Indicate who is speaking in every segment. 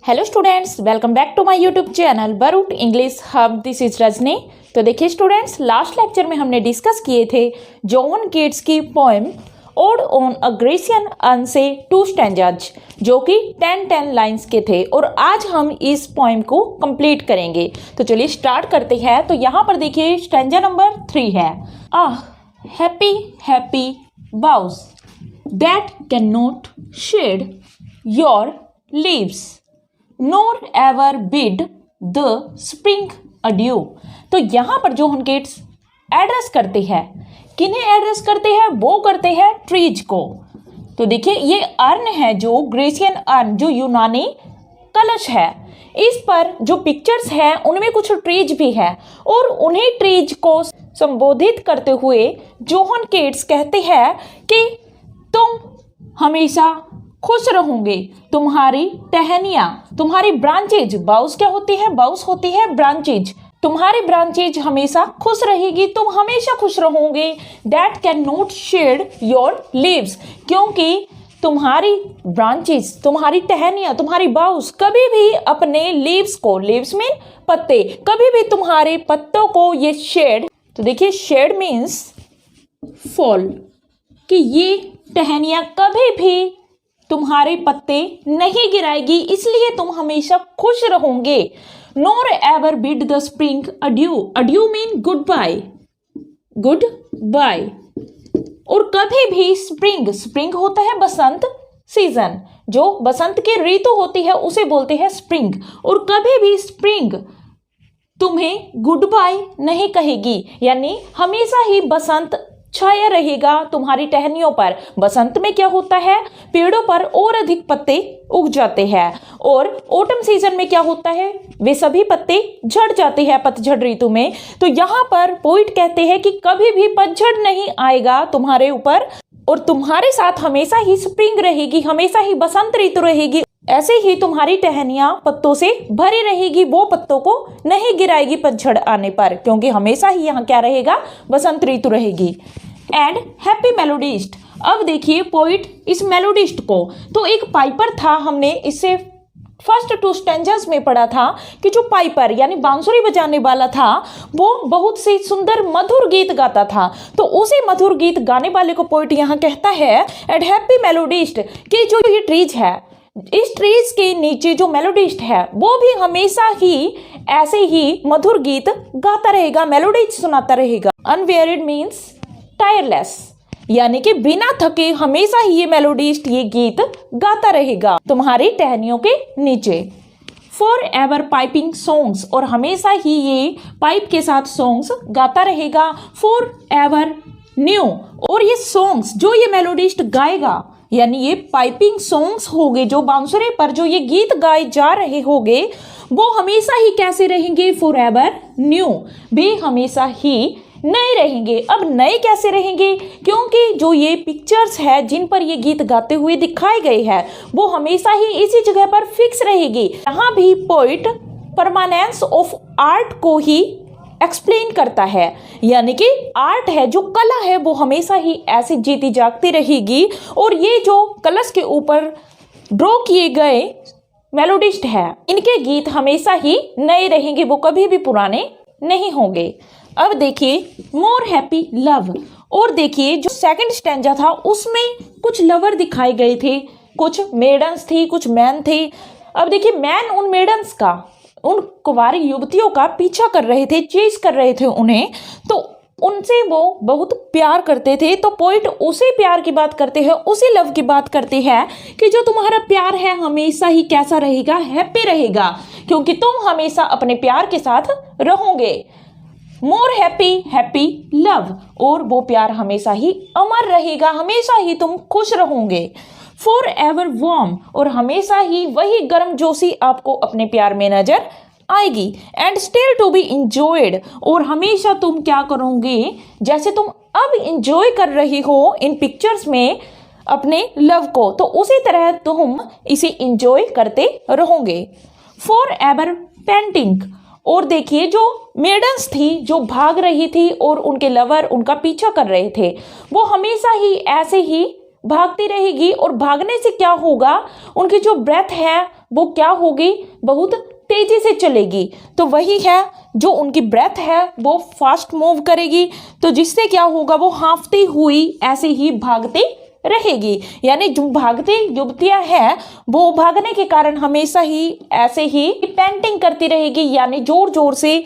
Speaker 1: Hello students, welcome back to my YouTube channel बरूट English hub. This is Rajni. तो देखिए students, last lecture में हमने डिस्कस किए थे जॉन केट्स की poem odd on a Grecian earn से 2 स्टैंजाज जो कि 10 लाइंस के थे, और आज हम इस पोएम को कंप्लीट करेंगे। तो चलिए स्टार्ट करते हैं। तो यहाँ पर देखिए स्टैंजा नंबर 3 है, ah happy happy boughs that can not shed your leaves nor ever bid the spring adieu. तो यहाँ पर जो केट्स एड्रेस करते हैं, किन्हें एड्रेस करते हैं? वो करते हैं ट्रीज को। तो देखिए ये अर्न है, जो ग्रेसियन अर्न, जो यूनानी कलश है, इस पर जो पिक्चर्स हैं उनमें कुछ ट्रीज भी है, और उन्हीं ट्रीज को संबोधित करते हुए जोहन केट्स कहते हैं कि तुम हमेशा खुश रहोगे, तुम्हारी टहनियाँ, तुम्हारी ब्रांचेज, बाउस क्या होती है? बाउस होती है ब्रांचेज। तुम्हारी ब्रांचेज हमेशा खुश रहेगी, तुम हमेशा खुश रहोगे। That can not shed your leaves, क्योंकि तुम्हारी ब्रांचेज, तुम्हारी टहनियाँ, तुम्हारी बाउस कभी भी अपने लीव्स को, लीव्स मीन पत्ते, कभी भी तुम्हारे पत्तों को ये शेड, तो देखिए शेड मीन्स फॉल, कि ये टहनियाँ कभी भी तुम्हारे पत्ते नहीं गिराएगी, इसलिए तुम हमेशा खुश रहोगे। Nor ever bid the spring adieu, adieu mean goodbye, goodbye. और कभी भी स्प्रिंग, स्प्रिंग होता है बसंत, सीजन, जो बसंत की ऋतु होती है उसे बोलते हैं स्प्रिंग, और कभी भी स्प्रिंग तुम्हें गुड बाय नहीं कहेगी, यानी हमेशा ही बसंत छाया रहेगा तुम्हारी टहनियों पर। बसंत में क्या होता है? पेड़ों पर और अधिक पत्ते उग जाते हैं, और ऑटम सीजन में क्या होता है? वे सभी पत्ते झड़ जाते हैं पतझड़ ऋतु में। तो यहाँ पर पोइट कहते हैं कि कभी भी पतझड़ नहीं आएगा तुम्हारे ऊपर, और तुम्हारे साथ हमेशा ही स्प्रिंग रहेगी, हमेशा ही बसंत ऋतु रहेगी। ऐसे ही तुम्हारी टहनियाँ पत्तों से भरी रहेगी, वो पत्तों को नहीं गिराएगी पतझड़ आने पर, क्योंकि हमेशा ही यहाँ क्या रहेगा? बसंत ऋतु रहेगी। एंड हैप्पी मेलोडिस्ट, अब देखिए पोइट इस मेलोडिस्ट को, तो एक पाइपर था, हमने इससे फर्स्ट 2 स्टैंजास में पढ़ा था कि जो पाइपर यानी बांसुरी बजाने वाला था, वो बहुत से सुंदर मधुर गीत गाता था। तो उसी मधुर गीत गाने वाले को पोइट यहाँ कहता है एंड हैप्पी मेलोडिस्ट, कि जो ये ट्रीज है, इस ट्रीज के नीचे जो मेलोडिस्ट है वो भी हमेशा ही ऐसे ही मधुर गीत गाता रहेगा, मेलोडीज सुनाता रहेगा। अनवेरिड मीन्स टायरलेस, यानी कि बिना थके हमेशा ही ये मेलोडिस्ट ये गीत गाता रहेगा तुम्हारी टहनियों के नीचे। फॉर एवर पाइपिंग सॉन्ग्स, और हमेशा ही ये पाइप के साथ सॉन्ग्स गाता रहेगा। फॉर एवर न्यू, और ये सॉन्ग्स जो ये मेलोडिस्ट गाएगा, यानी ये पाइपिंग सॉन्ग्स होंगे, जो बांसुरी पर जो ये गीत गाए जा रहे होंगे, वो हमेशा ही कैसे रहेंगे? फॉर एवर न्यू, वे हमेशा ही नए रहेंगे। अब नए कैसे रहेंगे? क्योंकि जो ये पिक्चर्स है जिन पर ये गीत गाते हुए दिखाए गए हैं, वो हमेशा ही इसी जगह पर फिक्स रहेगी। यहाँ भी पोइट परमानेंस ऑफ आर्ट को ही एक्सप्लेन करता है, यानी कि आर्ट है, जो कला है, वो हमेशा ही ऐसे जीती जागती रहेगी, और ये जो कलश के ऊपर ड्रॉ किए गए मेलोडिस्ट है, इनके गीत हमेशा ही नए रहेंगे, वो कभी भी पुराने नहीं होंगे। अब देखिए मोर हैप्पी लव, और देखिए जो सेकंड स्टैंजा था उसमें कुछ लवर दिखाए गए थे, कुछ मेडन्स थी, कुछ मैन थे। अब देखिए मैन उन मेडन्स का, उन कुंवारी युवतियों का पीछा कर रहे थे, चेज कर रहे थे उन्हें, तो उनसे वो बहुत प्यार करते थे। तो पोइट उसी प्यार की बात करते हैं, उसी लव की बात करते हैं कि जो तुम्हारा प्यार है हमेशा ही कैसा रहेगा? हैप्पी रहेगा, क्योंकि तुम हमेशा अपने प्यार के साथ रहोगे। मोर हैप्पी हैप्पी लव, और वो प्यार हमेशा ही अमर रहेगा, हमेशा ही तुम खुश रहोगे। फॉर एवर वार्म, और हमेशा ही वही गर्मजोशी आपको अपने प्यार में नजर आएगी। And still to be enjoyed, और हमेशा तुम क्या करोगे? जैसे तुम अब इंजॉय कर रही हो इन पिक्चर्स में अपने लव को, तो उसी तरह तुम इसे इंजॉय करते रहोगे। फॉर एवर पेंटिंग, और देखिए जो मेडन्स थी, जो भाग रही थी और उनके लवर उनका पीछा कर रहे थे, वो हमेशा ही ऐसे ही भागती रहेगी और भागने से क्या होगा, उनकी जो ब्रेथ है वो क्या होगी, बहुत तेजी से चलेगी। तो वही है, जो उनकी ब्रेथ है वो फास्ट मूव करेगी, तो जिससे क्या होगा, वो हाँफती हुई ऐसे ही भागती रहेगी। यानी जो भागती युवतियां हैं वो भागने के कारण हमेशा ही ऐसे ही पैंटिंग करती रहेगी, यानी जोर जोर से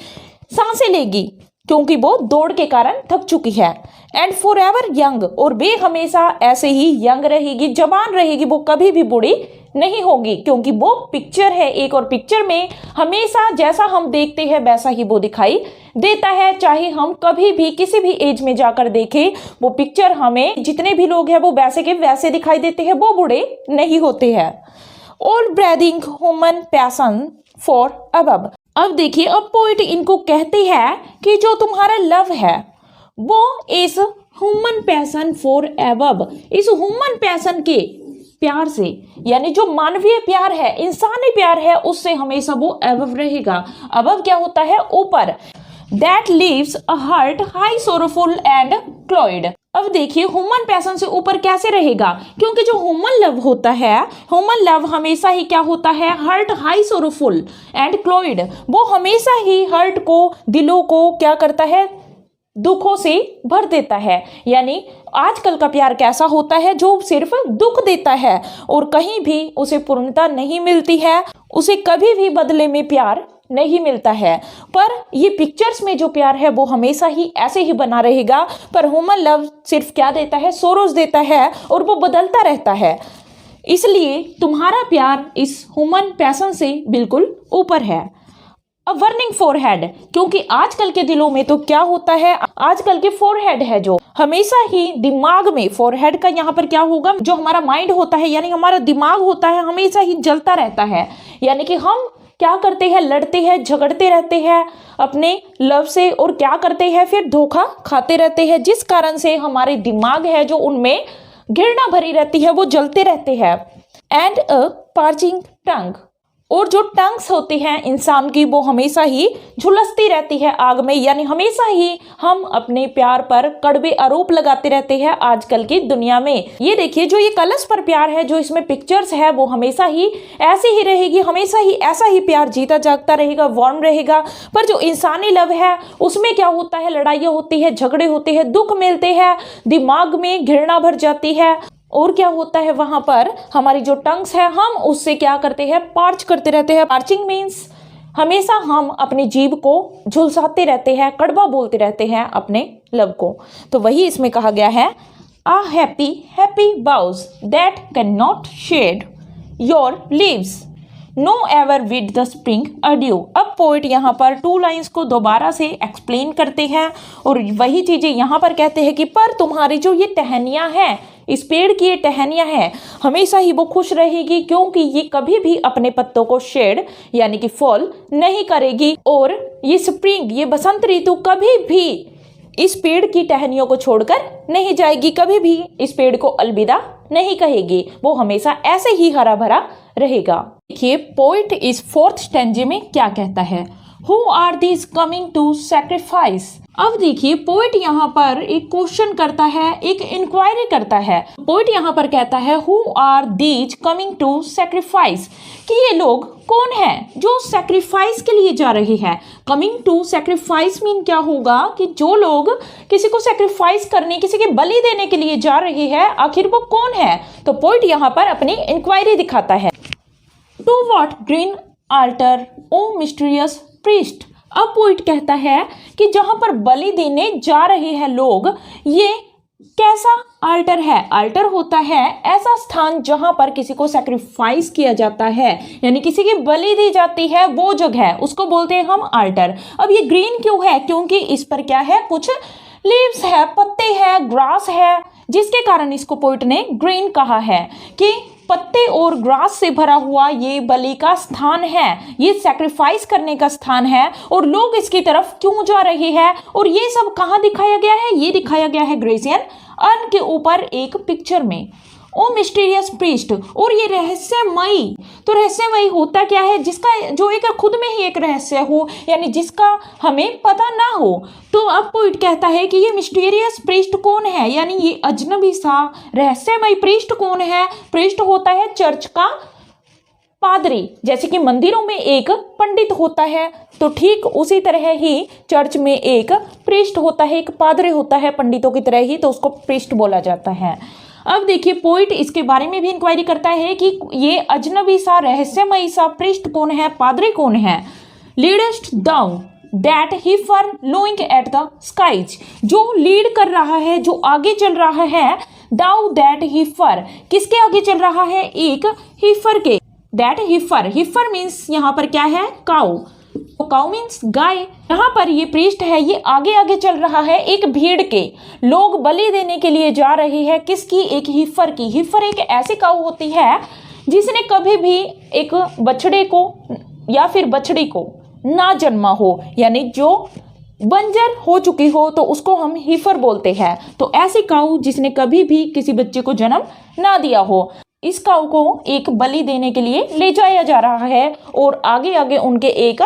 Speaker 1: सांसें लेगी, क्योंकि वो दौड़ के कारण थक चुकी है। एंड फॉर एवर यंग, और वे हमेशा ऐसे ही यंग रहेगी, जवान रहेगी, वो कभी भी बूढ़ी नहीं होगी, क्योंकि वो पिक्चर है एक, और पिक्चर में हमेशा जैसा हम देखते हैं वैसा ही वो दिखाई देता है। चाहे हम कभी भी किसी भी एज में जाकर देखें, वो पिक्चर हमें जितने भी लोग हैं वो वैसे के वैसे दिखाई देते हैं, वो बूढ़े नहीं होते हैं। All breathing human passion for above. अब देखिए, अब पोइट इनको कहते हैं कि जो तुम्हारा लव है वो इस ह्यूमन पैशन फॉर अबव, इस ह्यूमन पैशन के प्यार से, यानी जो मानवीय प्यार है, इंसानी प्यार है, उससे हमेशा वो अबव रहेगा। अबव क्या होता है, ऊपर। That leaves a heart high sorrowful and cloyed. अब देखिए, ह्यूमन पैशन से ऊपर कैसे रहेगा, क्योंकि जो ह्यूमन लव होता है, ह्यूमन लव हमेशा ही क्या होता है, हर्ट हाई सोरोफुल एंड क्लॉइड, वो हमेशा ही हर्ट को, दिलों को क्या करता है, दुखों से भर देता है। यानी आजकल का प्यार कैसा होता है, जो सिर्फ दुख देता है और कहीं भी उसे पूर्णता नहीं मिलती है, उसे कभी भी बदले में प्यार नहीं मिलता है। पर ये पिक्चर्स में जो प्यार है वो हमेशा ही ऐसे ही बना रहेगा। पर ह्यूमन लव सिर्फ क्या देता है, सोरोज देता है, और वो बदलता रहता है। इसलिए तुम्हारा प्यार इस ह्यूमन पैशन से बिल्कुल ऊपर है। अ बर्निंग फोरहेड, क्योंकि आजकल के दिलों में तो क्या होता है, आजकल के फोरहेड है जो हमेशा ही दिमाग में, फोरहेड का यहाँ पर क्या होगा, जो हमारा माइंड होता है, यानी हमारा दिमाग होता है, हमेशा ही जलता रहता है। यानी कि हम क्या करते हैं, लड़ते हैं, झगड़ते रहते हैं अपने लव से, और क्या करते हैं, फिर धोखा खाते रहते हैं, जिस कारण से हमारे दिमाग है जो उनमें घृणा भरी रहती है, वो जलते रहते हैं। एंड अ पार्चिंग टंग, और जो टंग्स होती हैं इंसान की, वो हमेशा ही झुलसती रहती है आग में, यानी हमेशा ही हम अपने प्यार पर कड़वे आरोप लगाते रहते हैं आजकल की दुनिया में। ये देखिए, जो ये कलश पर प्यार है, जो इसमें पिक्चर्स है, वो हमेशा ही ऐसी ही रहेगी, हमेशा ही ऐसा ही प्यार जीता जागता रहेगा, वार्म रहेगा। पर जो इंसानी लव है उसमें क्या होता है, लड़ाइयाँ होती है, झगड़े होते हैं, दुख मिलते हैं, दिमाग में घृणा भर जाती है, और क्या होता है वहां पर, हमारी जो टंग्स है हम उससे क्या करते हैं, पार्च करते रहते हैं। पार्चिंग मीन्स हमेशा हम अपने जीभ को झुलसाते रहते हैं, कड़वा बोलते रहते हैं अपने लव को। तो वही इसमें कहा गया है, ah happy happy boughs that can not shed your leaves no ever with the spring adieu. अब पोइट यहाँ पर 2 लाइन्स को दोबारा से एक्सप्लेन करते हैं, और वही चीजें यहाँ पर कहते हैं कि पर तुम्हारी जो ये टहनियाँ हैं, इस पेड़ की ये टहनियाँ हैं, हमेशा ही वो खुश रहेगी, क्योंकि ये कभी भी अपने पत्तों को शेड यानी कि फॉल नहीं करेगी, और ये स्प्रिंग, ये बसंत ऋतु कभी भी इस पेड़ की टहनियों को छोड़कर नहीं जाएगी, कभी भी इस पेड़ को अलविदा नहीं कहेगी, वो हमेशा ऐसे ही हरा भरा रहेगा। देखिए, पोइट इस 4th स्टैंजे में क्या कहता है, Who are these coming to sacrifice? अब देखिए, पोइट यहाँ पर एक क्वेश्चन करता है, एक इंक्वायरी करता है। पोइट यहाँ पर कहता है, Who are these coming to sacrifice? कि ये लोग कौन हैं जो सैक्रिफाइस के लिए जा रहे हैं। कमिंग टू सैक्रिफाइस मीन क्या होगा, कि जो लोग किसी को सैक्रिफाइस करने, किसी के बलि देने के लिए जा रहे हैं, आखिर वो कौन है। तो पोइट यहाँ पर अपनी इंक्वायरी दिखाता है। To what green altar o mysterious priest. अब पोइट कहता है कि जहां पर बलि देने जा रहे हैं लोग, ये कैसा आल्टर है। आल्टर होता है ऐसा स्थान जहां पर किसी को सैक्रिफाइस किया जाता है, यानी किसी की बलि दी जाती है, वो जगह उसको बोलते हैं हम आल्टर। अब ये ग्रीन क्यों है, क्योंकि इस पर क्या है, कुछ लीव्स है, पत्ते हैं, ग्रास है, जिसके कारण इसको पोइट ने ग्रीन कहा है कि पत्ते और ग्रास से भरा हुआ ये बलि का स्थान है, ये सैक्रिफाइस करने का स्थान है, और लोग इसकी तरफ क्यों जा रहे हैं। और ये सब कहाँ दिखाया गया है, ये दिखाया गया है ग्रेसियन अर्न के ऊपर एक पिक्चर में। ओ मिस्टीरियस प्रीस्ट, और ये रहस्यमयी, तो रहस्यमयी होता क्या है, जिसका जो एक खुद में ही एक रहस्य हो, यानी जिसका हमें पता ना हो। तो अब पोइट कहता है कि ये मिस्टीरियस प्रीस्ट कौन है, यानी ये अजनबी सा रहस्यमयी प्रीस्ट कौन है। प्रीस्ट होता है चर्च का पादरी, जैसे कि मंदिरों में एक पंडित होता है, तो ठीक उसी तरह ही चर्च में एक प्रीस्ट होता है, एक पादरी होता है पंडितों की तरह ही, तो उसको प्रीस्ट बोला जाता है। अब देखिए पोइट इसके बारे में भी इंक्वायरी करता है कि ये अजनबी सा रहस्यमयी सा प्रीस्ट कौन है, पादरी कौन है। Leadest thou that heifer lowing at the skies, जो लीड कर रहा है, जो आगे चल रहा है, दाउ दैट हीफर, किसके आगे चल रहा है, एक हीफर के। दैट हीफर, हीफर मीन्स यहाँ पर क्या है, काउ, तो काउ मीन्स गाय। यहाँ पर ये प्रीस्ट है, ये आगे आगे चल रहा है एक भीड़ के, लोग बलि देने के लिए जा रही है, किसकी, एक हीफर की। हीफर एक ऐसी काउ होती है जिसने कभी भी एक बछड़े को या फिर बछड़ी को ना जन्मा हो, यानी जो बंजर हो चुकी हो, तो उसको हम हीफर बोलते हैं। तो ऐसी काउ जिसने कभी भी किसी बच्चे को जन्म ना दिया हो, इस काऊ को एक बलि देने के लिए ले जाया जा रहा है, और आगे आगे उनके एक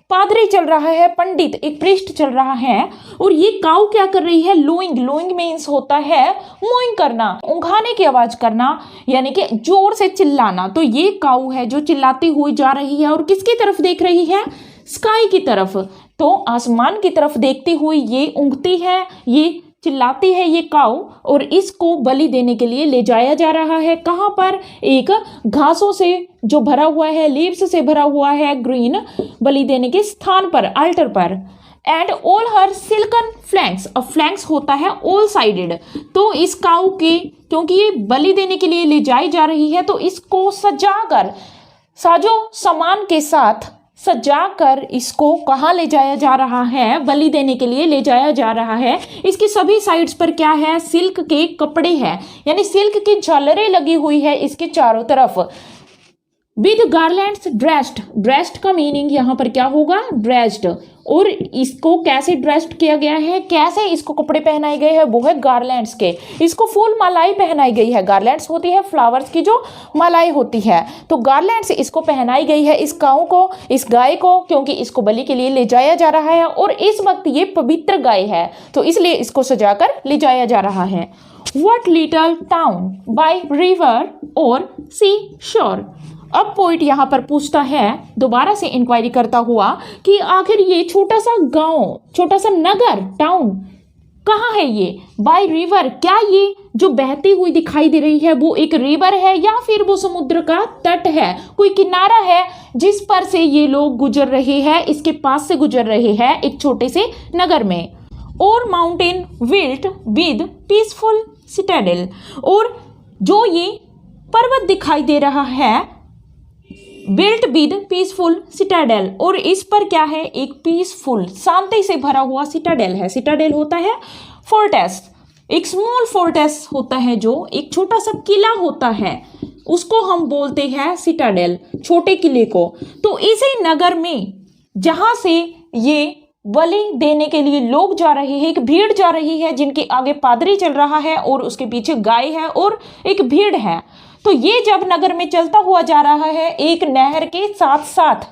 Speaker 1: पादरी चल रहा है, पंडित, एक प्रीस्ट चल रहा है। और ये काऊ क्या कर रही है, लोइंग, लोइंग मीन्स होता है मोइंग करना, ऊंघाने की आवाज करना, यानी कि जोर से चिल्लाना। तो ये काऊ है जो चिल्लाती हुई जा रही है, और किसकी तरफ देख रही है, स्काई की तरफ, तो आसमान की तरफ देखती हुई ये ऊँघती है, ये चिल्लाती है ये काऊ, और इसको बलि देने के लिए ले जाया जा रहा है। कहाँ पर, एक घासों से जो भरा हुआ है, लीव्स से भरा हुआ है, ग्रीन, बलि देने के स्थान पर, अल्टर पर। And all her silken flanks, अब फ्लैंक्स होता है ऑल साइडेड, तो इस काऊ के, क्योंकि ये बलि देने के लिए ले जाई जा रही है, तो इसको सजाकर, साजो सामान के साथ सजाकर इसको कहाँ ले जाया जा रहा है, बलि देने के लिए ले जाया जा रहा है। इसकी सभी साइड्स पर क्या है, सिल्क के कपड़े हैं, यानी सिल्क की झालरें लगी हुई है इसके चारों तरफ। विद गार्लैंड्स ड्रेस्ड, ड्रेस्ड का मीनिंग यहाँ पर क्या होगा, ड्रेस्ड, और इसको कैसे ड्रेस्ड किया गया है, कैसे इसको कपड़े पहनाए गए हैं, वो है गार्लैंड्स के। इसको फूल मालाएं पहनाई गई है, गार्लैंड्स होती है फ्लावर्स की जो मालाएं होती है, तो गार्लैंड्स इसको पहनाई गई है इस काऊ को, इस गाय को, क्योंकि इसको बलि के लिए ले जाया जा रहा है, और इस वक्त ये पवित्र गाय है, तो इसलिए इसको सजाकर ले जाया जा रहा है। What little town by river or sea shore, अब पोइट यहाँ पर पूछता है, दोबारा से इंक्वायरी करता हुआ, कि आखिर ये छोटा सा गांव, छोटा सा नगर, टाउन कहाँ है ये, बाय रिवर, क्या ये जो बहती हुई दिखाई दे रही है वो एक रिवर है, या फिर वो समुद्र का तट है, कोई किनारा है जिस पर से ये लोग गुजर रहे हैं, इसके पास से गुजर रहे हैं एक छोटे से नगर में। और mountain wilt with peaceful Citadel, और जो ये पर्वत दिखाई दे रहा है, बिल्ट विद पीसफुल सिटाडेल, और इस पर क्या है, एक पीसफुल, शांति से भरा हुआ सिटाडेल है। सिटाडेल होता है फोर्टेस, एक स्मॉल फोर्टेस होता है, जो एक छोटा सा किला होता है, उसको हम बोलते हैं सिटाडेल, छोटे किले को। तो इसी नगर में जहां से ये बलि देने के लिए लोग जा रहे हैं, एक भीड़ जा रही है, जिनके आगे पादरी चल रहा है और उसके पीछे गाय है और एक भीड़ है, तो ये जब नगर में चलता हुआ जा रहा है एक नहर के साथ साथ,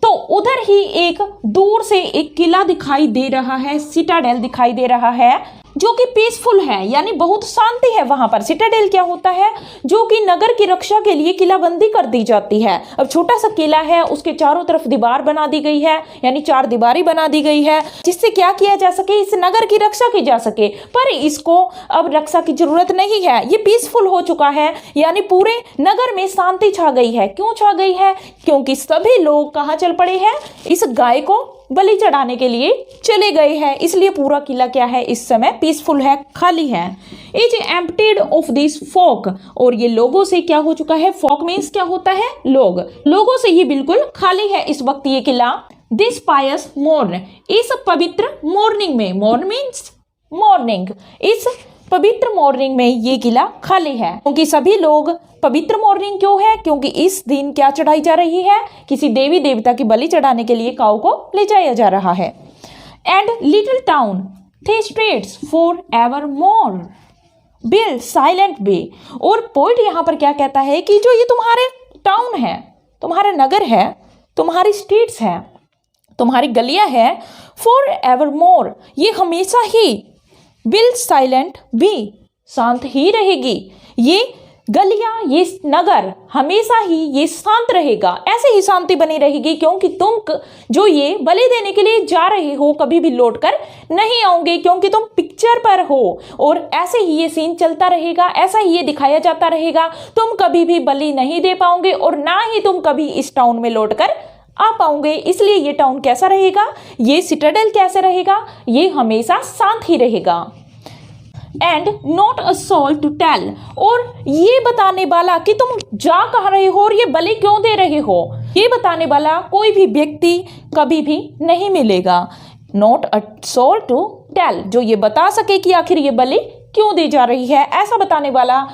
Speaker 1: तो उधर ही एक दूर से एक किला दिखाई दे रहा है, सिटाडेल दिखाई दे रहा है, जो कि पीसफुल है, यानी बहुत शांति है वहां पर। सिटाडेल क्या होता है, जो कि नगर की रक्षा के लिए किलाबंदी कर दी जाती है। अब छोटा सा किला है, उसके चारों तरफ दीवार बना दी गई है, यानी चार दीवारी बना दी गई है, जिससे क्या किया जा सके, इस नगर की रक्षा की जा सके। पर इसको अब रक्षा की जरूरत नहीं है, ये पीसफुल हो चुका है, यानी पूरे नगर में शांति छा गई है। क्यों छा गई है, क्योंकि सभी लोग कहाँ चल पड़े हैं, इस गाय को बलि चढ़ाने के लिए चले गए हैं, इसलिए पूरा किला क्या है, इस समय पीसफुल है, खाली है। Is emptied of this folk, और ये लोगों से क्या हो चुका है, फॉक मीन्स क्या होता है, लोग, लोगों से ये बिल्कुल खाली है इस वक्त ये किला। दिस पायस मॉर्न, इस पवित्र मॉर्निंग में, मॉर्न मीन्स मॉर्निंग, इस पवित्र मॉर्निंग में ये किला खाली है, क्योंकि सभी लोग, पवित्र मॉर्निंग क्यों है, क्योंकि इस दिन क्या चढ़ाई जा रही है, किसी देवी देवता की बलि चढ़ाने के लिए काऊ को ले जाया जा रहा है। And little town thy streets for ever more, will silent be. और पोइट यहाँ पर क्या कहता है कि जो ये तुम्हारे टाउन है, तुम्हारा नगर है, तुम्हारी स्ट्रीट्स है, तुम्हारी गलियां है, फॉर एवर मोर, ये हमेशा ही विल साइलेंट बी, शांत ही रहेगी। ये गलियां, ये नगर हमेशा ही ये शांत रहेगा, ऐसे ही शांति बनी रहेगी, क्योंकि तुम जो ये बलि देने के लिए जा रहे हो कभी भी लौट कर नहीं आओगे, क्योंकि तुम पिक्चर पर हो और ऐसे ही ये सीन चलता रहेगा, ऐसा ही ये दिखाया जाता रहेगा। तुम कभी भी बलि नहीं दे पाओगे और ना ही तुम कभी इस टाउन में लौट कर आ पाओगे। इसलिए ये टाउन कैसा रहेगा, ये सिटाडेल कैसे रहेगा, ये हमेशा शांत ही रहेगा। And not a soul to tell, और ये बताने वाला कि तुम जा कहाँ रहे हो और ये बलि क्यों दे रहे हो, ये बताने वाला कोई भी व्यक्ति कभी भी नहीं मिलेगा। Not a soul to tell, जो ये बता सके कि आखिर ये बलि क्यों दी जा रही है, ऐसा बताने वाला।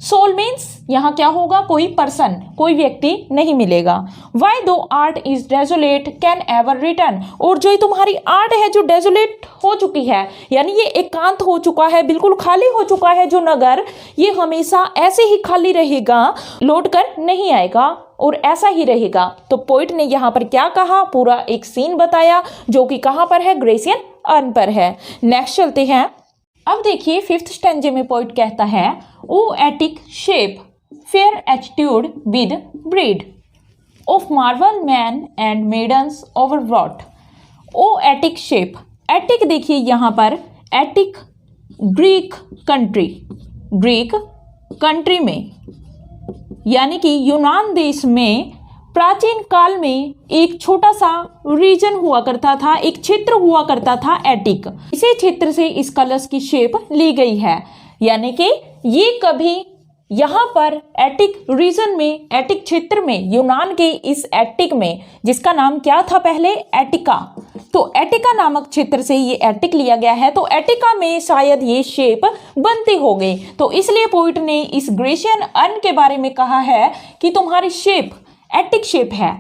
Speaker 1: सोल मीन्स यहाँ क्या होगा, कोई पर्सन, कोई व्यक्ति नहीं मिलेगा। वाई दो art is desolate can ever return, और जो तुम्हारी आर्ट है जो डेजोलेट हो चुकी है, यानी ये एकांत हो चुका है, बिल्कुल खाली हो चुका है जो नगर, ये हमेशा ऐसे ही खाली रहेगा, लौट कर नहीं आएगा और ऐसा ही रहेगा। तो पोइट ने यहाँ पर क्या कहा, पूरा एक सीन बताया जो कि कहाँ पर है, ग्रेसियन अर्न पर है। नेक्स्ट चलते हैं। अब देखिए 5th स्टैंजे में पोइट कहता है, O Attic shape fair attitude with brede of marble men and maidens overwrought. O Attic shape, Attic देखिए यहाँ पर, एटिक ग्रीक कंट्री में, यानी कि यूनान देश में प्राचीन काल में एक छोटा सा रीजन हुआ करता था, एक क्षेत्र हुआ करता था एटिक। इसी क्षेत्र से इस कलश की शेप ली गई है, यानी कि ये कभी यहाँ पर एटिक रीजन में, एटिक क्षेत्र में, यूनान के इस एटिक में, जिसका नाम क्या था पहले, एटिका, तो एटिका नामक क्षेत्र से ये एटिक लिया गया है, तो एटिका में शायद ये शेप बनती हो गई। तो इसलिए पोइट ने इस ग्रेसियन अर्न के बारे में कहा है कि तुम्हारी शेप एटिक शेप है,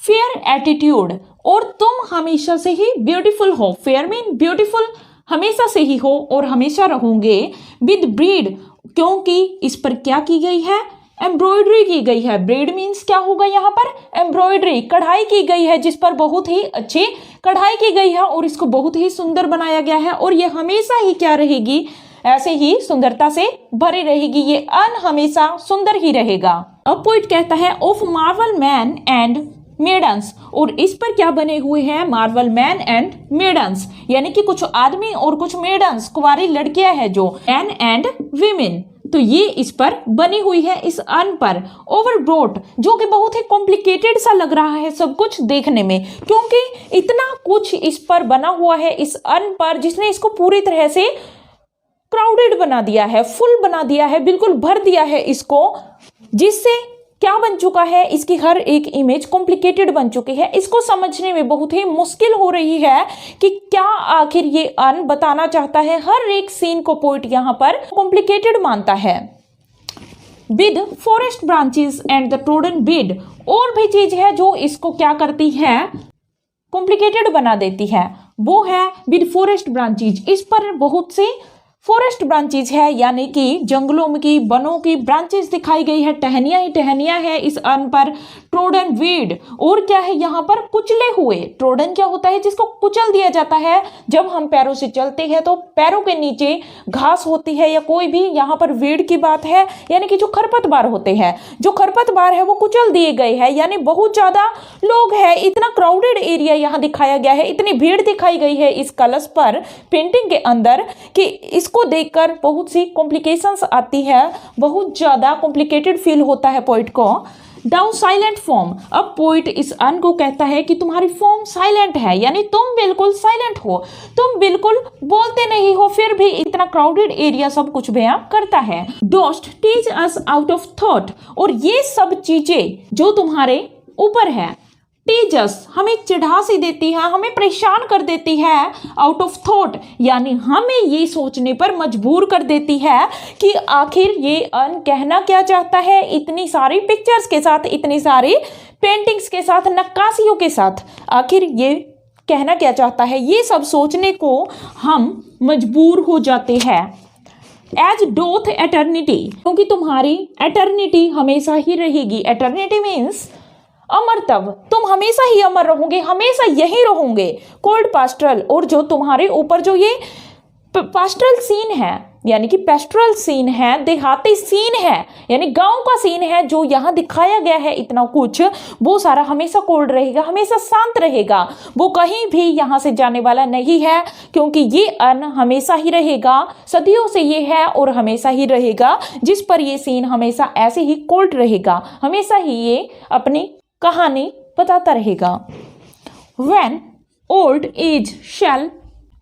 Speaker 1: फेयर एटीट्यूड, और तुम हमेशा से ही ब्यूटीफुल हो, फेयर मीन ब्यूटीफुल, हमेशा से ही हो और हमेशा रहोगे। विद ब्रीड, क्योंकि इस पर क्या की गई है, एम्ब्रॉयडरी की गई है। ब्रीड मीन्स क्या होगा यहाँ पर, एम्ब्रॉयडरी, कढ़ाई की गई है, जिस पर बहुत ही अच्छी कढ़ाई की गई है और इसको बहुत ही सुंदर बनाया गया है, और ये हमेशा ही क्या रहेगी, ऐसे ही सुंदरता से भरी रहेगी, ये अर्न हमेशा सुंदर ही रहेगा। अब पोइट कहता है, of marble men and maidens, और इस पर क्या बने हुए हैं, मार्वल मैन एंड मेडन्स, यानी कि कुछ आदमी और कुछ मेडन्स, कुंवारी लड़कियां हैं जो, मैन एंड वीमेन, तो ये इस पर बनी हुई है इस अर्न पर। ओवरब्रोट, जो कि बहुत ही कॉम्प्लिकेटेड सा लग रहा है सब कुछ देखने में, क्योंकि इतना कुछ इस पर बना हुआ है इस अर्न पर, जिसने इसको पूरी तरह से क्राउडेड बना दिया है, फुल बना दिया है, बिल्कुल भर दिया है इसको, जिससे क्या बन चुका है, इसकी हर एक इमेज कॉम्प्लिकेटेड बन चुकी है। इसको समझने में बहुत ही मुश्किल हो रही है कि क्या आखिर ये अर्न बताना चाहता है। हर एक सीन को पोइट यहाँ पर कॉम्प्लिकेटेड मानता है। With forest branches and the trodden Beed, और भी चीज है जो इसको क्या करती है, कॉम्प्लिकेटेड बना देती है, वो है विद फॉरेस्ट ब्रांचेज। इस पर बहुत से फॉरेस्ट ब्रांचेज है, यानी कि जंगलों की, वनों की ब्रांचेज दिखाई गई है, टहनियां ही टहनियां है इस अर्न पर। ट्रोडन वीड, और क्या है यहाँ पर, कुचले हुए। ट्रोडन क्या होता है, जिसको कुचल दिया जाता है। जब हम पैरों से चलते हैं तो पैरों के नीचे घास होती है या कोई भी, यहाँ पर वीड की बात है, यानी कि जो खरपतवार होते हैं, जो खरपतवार है वो कुचल दिए गए हैं, यानी बहुत ज्यादा लोग हैं, इतना क्राउडेड एरिया यहाँ दिखाया गया है, इतनी भीड़ दिखाई गई है इस कलश पर पेंटिंग के अंदर कि इसको देखकर बहुत सी कॉम्प्लिकेशंस आती है, बहुत ज्यादा कॉम्प्लिकेटेड फील होता है पोइट को। डाउ साइलेंट फॉर्म, अब पोइट इस अर्न को कहता है कि तुम्हारी फॉर्म साइलेंट है, यानी तुम बिल्कुल साइलेंट हो, तुम बिल्कुल बोलते नहीं हो, फिर भी इतना क्राउडेड एरिया सब कुछ बयां करता है। डोस्ट teach us out of thought, और ये सब चीजें जो तुम्हारे ऊपर है, टीचर्स हमें चिढ़ा सी देती है, हमें परेशान कर देती है, आउट ऑफ थॉट यानी हमें ये सोचने पर मजबूर कर देती है कि आखिर ये अर्न कहना क्या चाहता है, इतनी सारी पिक्चर्स के साथ, इतनी सारी पेंटिंग्स के साथ, नक्काशियों के साथ, आखिर ये कहना क्या चाहता है, ये सब सोचने को हम मजबूर हो जाते हैं। एज डोथ एटर्निटी, क्योंकि तुम्हारी एटर्निटी हमेशा ही रहेगी। एटर्निटी मीन्स अमरत्व, तुम हमेशा ही अमर रहोगे, हमेशा यही रहोगे। कोल्ड पास्टरल, और जो तुम्हारे ऊपर जो ये पास्टरल सीन है यानी कि पेस्ट्रल सीन है, देहाती सीन है यानी गांव का सीन है, जो यहाँ दिखाया गया है इतना कुछ, वो सारा हमेशा कोल्ड रहेगा, हमेशा शांत रहेगा। वो कहीं भी यहाँ से जाने वाला नहीं है, क्योंकि ये अर्न हमेशा ही रहेगा, सदियों से ये है और हमेशा ही रहेगा। जिस पर ये सीन हमेशा ऐसे ही कोल्ड रहेगा, हमेशा ही ये अपनी कहानी बताता रहेगा। When old age shall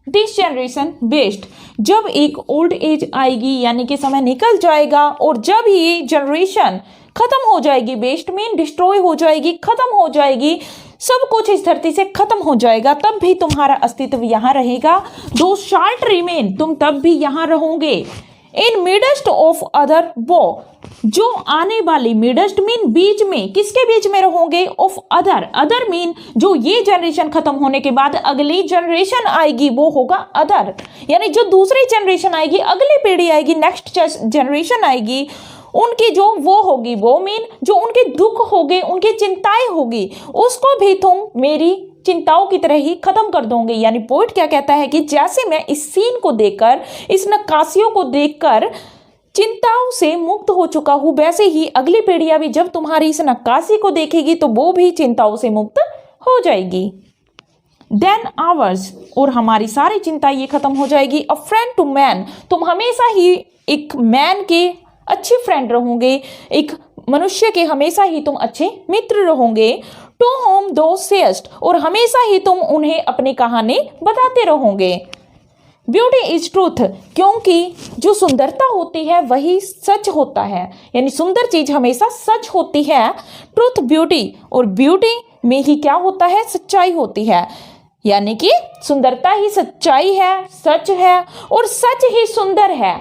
Speaker 1: this generation best, जब एक ओल्ड एज आएगी यानी कि समय निकल जाएगा, और जब ये जनरेशन खत्म हो जाएगी, बेस्ट मीन डिस्ट्रॉय हो जाएगी, खत्म हो जाएगी, सब कुछ इस धरती से खत्म हो जाएगा, तब भी तुम्हारा अस्तित्व यहाँ रहेगा। दो शार्ट रिमेन, तुम तब भी यहाँ रहोगे। इन मिडस्ट ऑफ अदर वो, जो आने वाली, मिडस्ट मीन बीच में, किसके बीच में रहोगे? ऑफ अदर, अदर मीन जो ये जनरेशन खत्म होने के बाद अगली जनरेशन आएगी वो होगा अदर, यानी जो दूसरी जनरेशन आएगी, अगली पीढ़ी आएगी, नेक्स्ट जनरेशन आएगी, उनकी जो वो होगी, वो मीन जो उनके दुख होंगे, उनकी चिंताएं होगी, उसको भी तुम मेरी चिंताओं की तरह ही खत्म कर दोगे। यानी पोइट क्या कहता है कि जैसे मैं इस सीन को देखकर, इस नक्काशियों को देखकर चिंताओं से मुक्त हो चुका हूं, वैसे ही अगली पीढ़ियां भी जब तुम्हारी इस नक्काशी को देखेगी तो वो भी चिंताओं से मुक्त हो जाएगी। देन आवर्स, और हमारी सारी चिंता ये खत्म हो जाएगी। अ फ्रेंड टू मैन, तुम हमेशा ही एक मैन के अच्छे फ्रेंड रहोगे, एक मनुष्य के हमेशा ही तुम अच्छे मित्र रहोगे। टू होम दो सेस्ट, और हमेशा ही तुम उन्हें अपनी कहानी बताते रहोगे। ब्यूटी इज ट्रूथ, क्योंकि जो सुंदरता होती है वही सच होता है, यानी सुंदर चीज हमेशा सच होती है। ट्रूथ ब्यूटी, और ब्यूटी में ही क्या होता है? सच्चाई होती है, यानी कि सुंदरता ही सच्चाई है, सच है, और सच ही सुंदर है।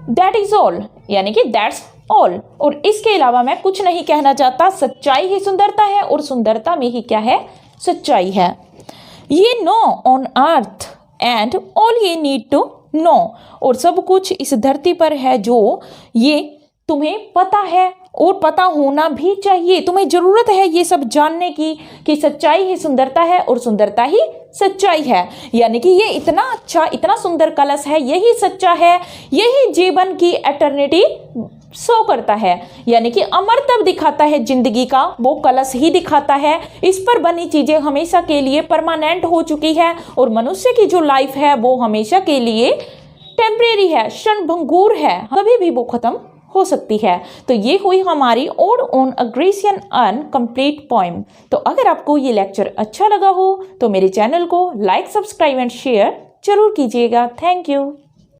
Speaker 1: दैट इज ऑल, यानी कि दैट्स ऑल, और इसके अलावा मैं कुछ नहीं कहना चाहता। सच्चाई ही सुंदरता है और सुंदरता में ही क्या है? सच्चाई है। ये know on earth and all ये नीड टू नो, और सब कुछ इस धरती पर है जो ये तुम्हें पता है और पता होना भी चाहिए। तुम्हें जरूरत है ये सब जानने की कि सच्चाई ही सुंदरता है और सुंदरता ही सच्चाई है, यानी कि ये इतना अच्छा, इतना सुंदर कलश है, यही सच्चा है, यही जीवन की एटर्निटी शो करता है, यानी कि अमरत्व दिखाता है जिंदगी का, वो कलश ही दिखाता है। इस पर बनी चीजें हमेशा के लिए परमानेंट हो चुकी है, और मनुष्य की जो लाइफ है वो हमेशा के लिए टेम्परेरी है, क्षणभंगुर है, कभी भी वो खत्म हो सकती है। तो ये हुई हमारी odd on a Grecian earn complete poem. तो अगर आपको ये लेक्चर अच्छा लगा हो तो मेरे चैनल को लाइक, सब्सक्राइब एंड शेयर जरूर कीजिएगा। Thank you.